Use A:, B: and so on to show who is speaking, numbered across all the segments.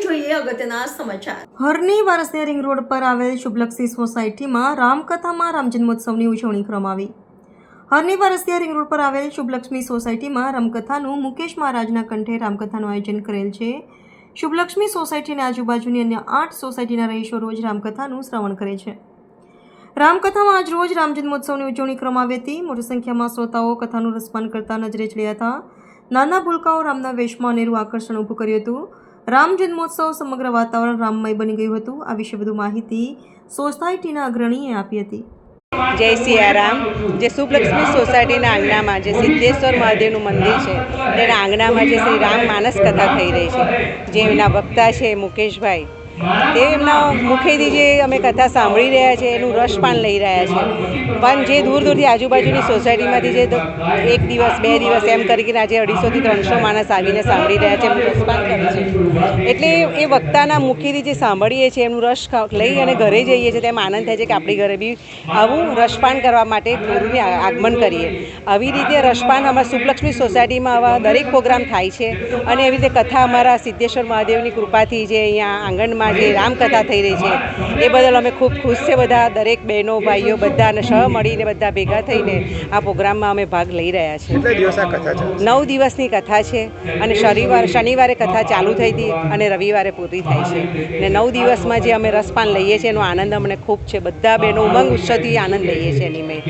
A: જોઈએ અગત્યના સમાચાર।
B: હરની વારસદા રિંગ રોડ પર આવેલ શુભલક્ષી સોસાયટીમાં રામકથામાં રામજન્મોત્સવની ઉજવણી કરવામાં આવી। હરની વારસદા રિંગ રોડ પર આવેલ શુભલક્ષ્મી સોસાયટીમાં રામકથાનું મુકેશ મહારાજના કંઠે રામકથાનું આયોજન કરેલ છે। શુભલક્ષ્મી સોસાયટીની આજુબાજુની અન્ય 8 સોસાયટીના રહીશો રોજ રામકથાનું શ્રવણ કરે છે। રામકથામાં આજ રોજ રામજન્મોત્સવની ઉજવણી કરવામાં આવી હતી। મોટી સંખ્યામાં શ્રોતાઓ કથાનું રસપાન કરતા નજરે ચડ્યા હતા। નાના ભૂલકાઓ રામના વેશમાં અનેરું આકર્ષણ ઊભું કર્યું હતું। રામ જન્મોત્સવ સમગ્ર વાતાવરણ રામમય બની ગયું હતું। આ વિશે વધુ માહિતી સોસાયટીના અગ્રણીએ આપી હતી।
C: जय सियाराम। जे शुभलक्ष्मी सोसायटी आंगणा में जे सिद्धेश्वर महादेव मंदिर है तेना आंगणा में जे श्री राम मानस कथा थई रही है। जे एमना वक्ता है मुकेशभाई ते एमना मुखेथी जे अमे कथा सांभળી રહ્યા છે એનું રસપાન લઈ રહ્યા છે। પણ જે દૂર દૂરથી આજુબાજુની સોસાયટીમાંથી જે એક દિવસ બે દિવસ એમ કરીને આજે 250 થી 300 માણસ આવીને સાંભળી રહ્યા છે, એમનું રસપાન કરે છે। એટલે એ વક્તાના મુખેથી જે સાંભળીએ છીએ એમનું રસ લઈ અને ઘરે જઈએ છીએ તેમ આનંદ થાય છે કે આપણી ઘરે બી આવું રસપાન કરવા માટે ગુરુને આગમન કરીએ। આવી રીતે રસપાન અમારા શુભલક્ષ્મી સોસાયટીમાં આવા દરેક પ્રોગ્રામ થાય છે અને એવી રીતે કથા અમારા સિદ્ધેશ્વર મહાદેવની કૃપાથી જે અહીંયા આંગણમાં જે રામકથા થઈ રહી છે એ બદલ અમે ખૂબ ખુશ છે। બધા દરેક બહેનો ભાઈઓ બધાને સહ મળીને બધા ભેગા થઈને આ પ્રોગ્રામમાં અમે ભાગ લઈ રહ્યા છીએ। 9 દિવસની કથા છે અને શનિવારે કથા ચાલુ થઈ હતી અને રવિવારે પૂરી થાય છે અને 9 દિવસમાં જે અમે રસપાન લઈએ છીએ એનો આનંદ અમને ખૂબ છે। બધા બહેનો ઉમંગ ઉત્સવથી આનંદ લઈએ છીએ એની મેં।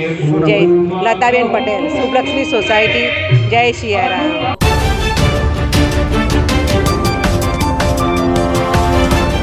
C: જય લતાબેન પટેલ, શુભલક્ષ્મી સોસાયટી, જય સિયારામ।